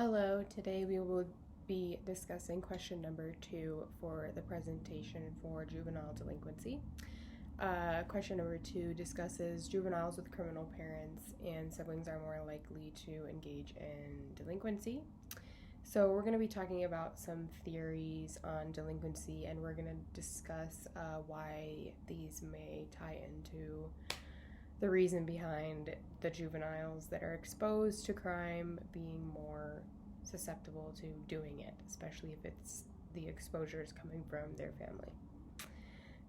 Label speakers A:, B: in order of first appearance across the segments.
A: Hello, today we will be discussing question number 2 for the presentation for juvenile delinquency. Question number 2 discusses juveniles with criminal parents and siblings are more likely to engage in delinquency. So we're going to be talking about some theories on delinquency, and we're going to discuss why these may tie into the reason behind the juveniles that are exposed to crime being more susceptible to doing it, especially if it's the exposure is coming from their family.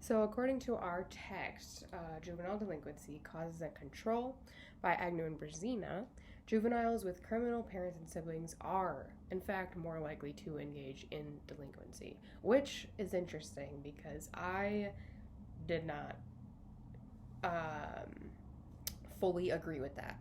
A: So according to our text, juvenile delinquency causes and control by Agnew and Brzezina, juveniles with criminal parents and siblings are, in fact, more likely to engage in delinquency, which is interesting because I did not fully agree with that,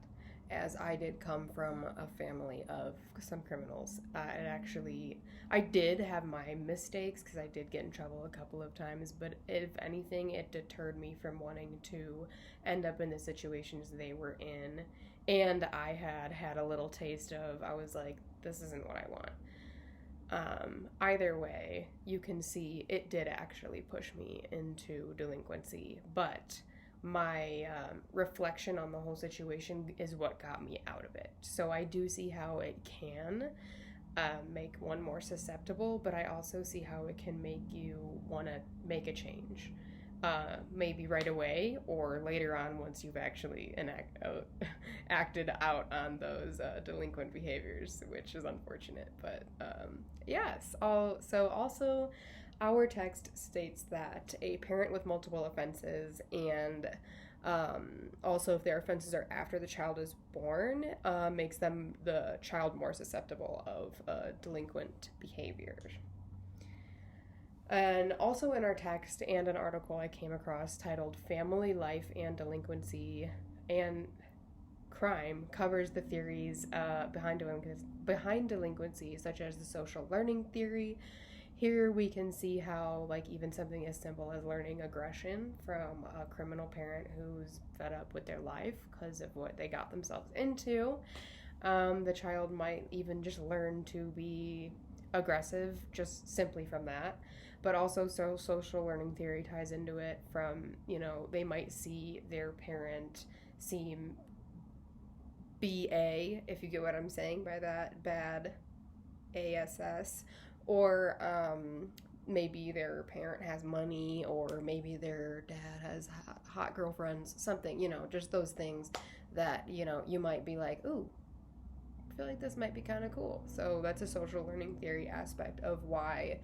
A: as I did come from a family of some criminals. I did have my mistakes because I did get in trouble a couple of times, but if anything, it deterred me from wanting to end up in the situations they were in. And I had a little taste of, I was like, this isn't what I want. Either way, you can see it did actually push me into delinquency, but my reflection on the whole situation is what got me out of it. So I do see how it can make one more susceptible, but I also see how it can make you want to make a change. Maybe right away or later on once you've actually acted out on those delinquent behaviors, which is unfortunate. But yes, also our text states that a parent with multiple offenses and also if their offenses are after the child is born makes the child more susceptible of delinquent behavior. And also in our text and an article I came across titled Family Life and Delinquency and Crime covers the theories behind delinquency, such as the social learning theory. Here we can see how, like, even something as simple as learning aggression from a criminal parent who's fed up with their life because of what they got themselves into, the child might even just learn to be aggressive just simply from that. But also, so social learning theory ties into it from, they might see their parent seem BA, if you get what I'm saying by that, bad ASS, or maybe their parent has money, or maybe their dad has hot girlfriends, something, just those things that, you might be like, ooh, I feel like this might be kind of cool. So that's a social learning theory aspect of why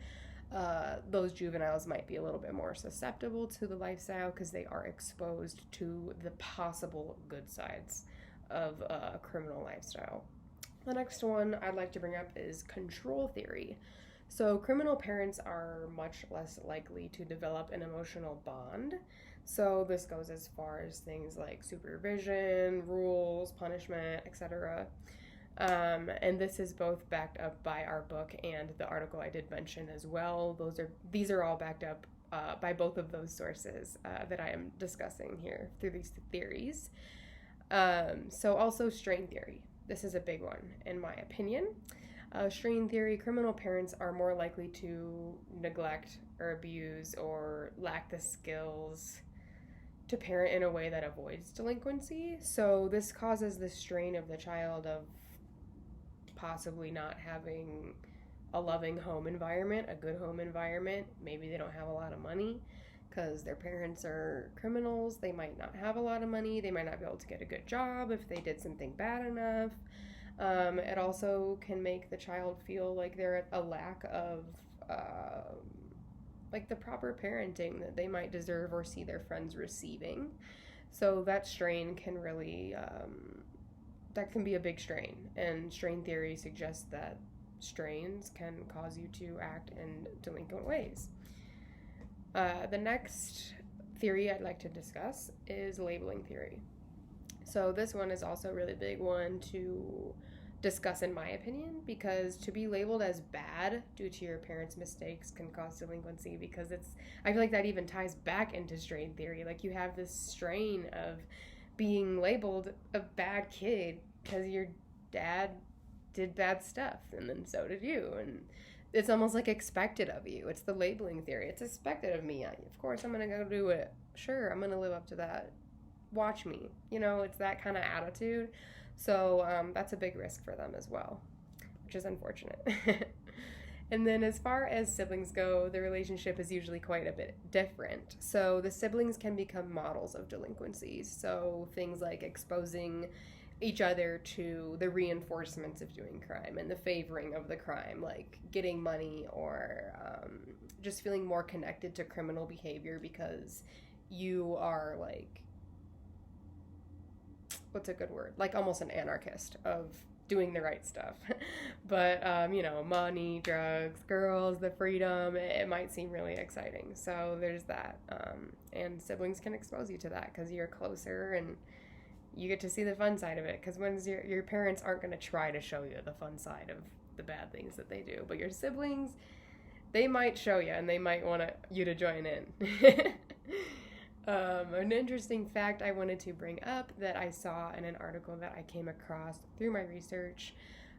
A: those juveniles might be a little bit more susceptible to the lifestyle because they are exposed to the possible good sides of a criminal lifestyle. The next one I'd like to bring up is control theory. So criminal parents are much less likely to develop an emotional bond. So this goes as far as things like supervision, rules, punishment, etc. And this is both backed up by our book and the article I did mention as well. These are all backed up by both of those sources that I am discussing here through these theories. So also strain theory. This is a big one in my opinion. Strain theory, criminal parents are more likely to neglect or abuse or lack the skills to parent in a way that avoids delinquency. So this causes the strain of the child of possibly not having a loving home environment, a good home environment. Maybe they don't have a lot of money because their parents are criminals. They might not have a lot of money. They might not be able to get a good job if they did something bad enough. It also can make the child feel like they're at a lack of like the proper parenting that they might deserve or see their friends receiving. So that strain can really that can be a big strain, and strain theory suggests that strains can cause you to act in delinquent ways. The next theory I'd like to discuss is labeling theory. So this one is also a really big one to discuss in my opinion, because to be labeled as bad due to your parents' mistakes can cause delinquency, because I feel like that even ties back into strain theory. Like, you have this strain of being labeled a bad kid because your dad did bad stuff, and then so did you, and it's almost like expected of you. It's the labeling theory. It's expected of me. Of course I'm going to go do it. Sure, I'm going to live up to that. Watch me. It's that kind of attitude. So that's a big risk for them as well, which is unfortunate. And then as far as siblings go, the relationship is usually quite a bit different. So the siblings can become models of delinquencies. So things like exposing each other to the reinforcements of doing crime and the favoring of the crime, like getting money or just feeling more connected to criminal behavior because you are like, what's a good word? Like almost an anarchist of doing the right stuff. But, money, drugs, girls, the freedom, it might seem really exciting. So there's that. And siblings can expose you to that because you're closer and you get to see the fun side of it. Because when your parents aren't going to try to show you the fun side of the bad things that they do. But your siblings, they might show you and they might want you to join in. An interesting fact I wanted to bring up that I saw in an article that I came across through my research.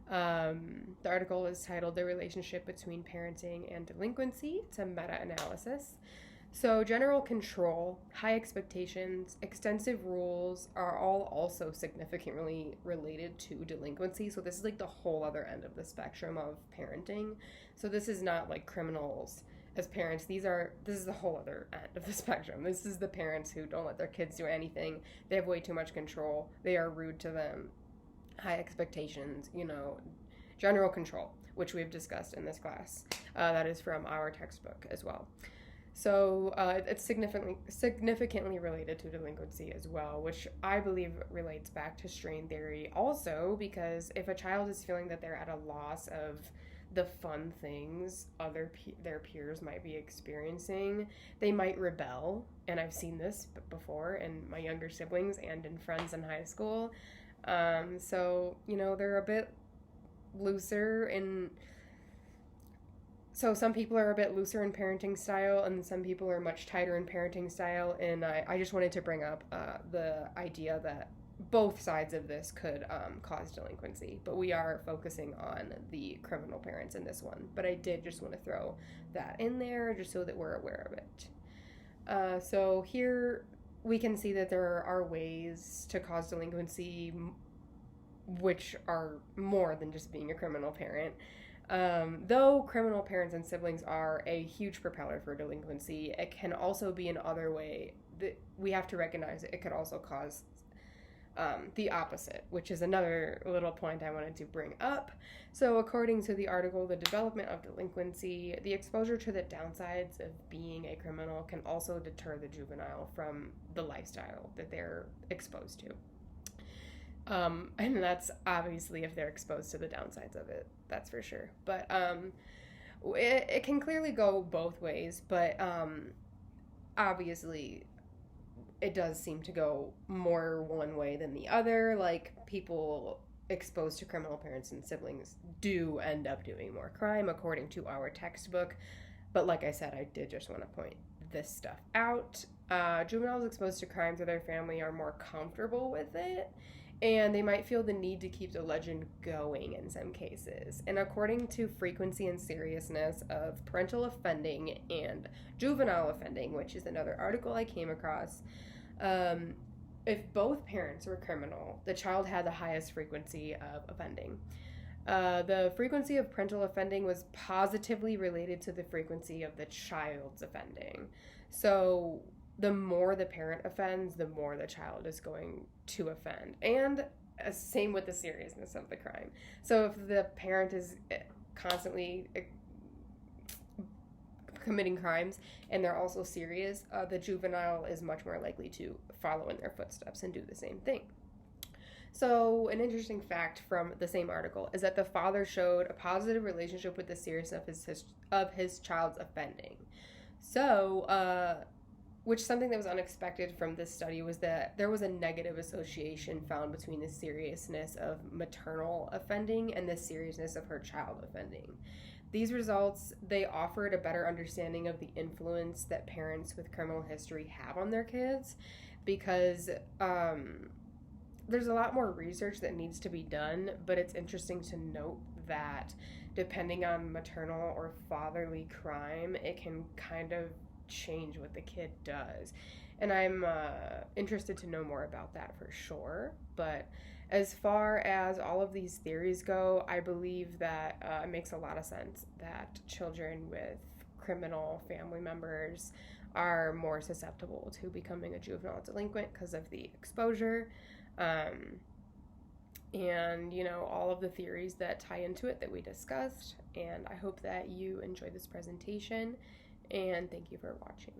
A: The article is titled "The Relationship Between Parenting and Delinquency." It's a meta-analysis. So general control, high expectations, extensive rules are all also significantly related to delinquency. So this is like the whole other end of the spectrum of parenting. So this is not like criminals as parents. This is the whole other end of the spectrum. This is the parents who don't let their kids do anything. They have way too much control. They are rude to them. High expectations, general control, which we've discussed in this class. That is from our textbook as well. So it's significantly related to delinquency as well, which I believe relates back to strain theory also, because if a child is feeling that they're at a loss of the fun things their peers might be experiencing, they might rebel. And I've seen this before in my younger siblings and in friends in high school. So they're a bit looser in. So some people are a bit looser in parenting style, and some people are much tighter in parenting style. And I just wanted to bring up the idea that both sides of this could cause delinquency, but we are focusing on the criminal parents in this one. But I did just want to throw that in there just so that we're aware of it. So here we can see that there are ways to cause delinquency which are more than just being a criminal parent. Though criminal parents and siblings are a huge propeller for delinquency, it can also be an other way that we have to recognize it could also cause the opposite, which is another little point I wanted to bring up. So according to the article, the development of delinquency, the exposure to the downsides of being a criminal can also deter the juvenile from the lifestyle that they're exposed to. And that's obviously if they're exposed to the downsides of it, that's for sure. But it can clearly go both ways, but obviously it does seem to go more one way than the other. Like, people exposed to criminal parents and siblings do end up doing more crime, according to our textbook. But like I said, I did just want to point this stuff out. Juveniles exposed to crime through their family are more comfortable with it, and they might feel the need to keep the legend going in some cases. And according to frequency and seriousness of parental offending and juvenile offending, which is another article I came across, if both parents were criminal, the child had the highest frequency of offending. The frequency of parental offending was positively related to the frequency of the child's offending. So the more the parent offends, the more the child is going to offend. And same with the seriousness of the crime. So if the parent is constantly committing crimes and they're also serious, the juvenile is much more likely to follow in their footsteps and do the same thing. So an interesting fact from the same article is that the father showed a positive relationship with the seriousness of his child's offending. So, which something that was unexpected from this study was that there was a negative association found between the seriousness of maternal offending and the seriousness of her child offending. These results, they offered a better understanding of the influence that parents with criminal history have on their kids, because there's a lot more research that needs to be done, but it's interesting to note that depending on maternal or fatherly crime, it can kind of change what the kid does. And I'm interested to know more about that for sure. But as far as all of these theories go, I believe that it makes a lot of sense that children with criminal family members are more susceptible to becoming a juvenile delinquent because of the exposure. Um, and, all of the theories that tie into it that we discussed. And I hope that you enjoyed this presentation. And thank you for watching.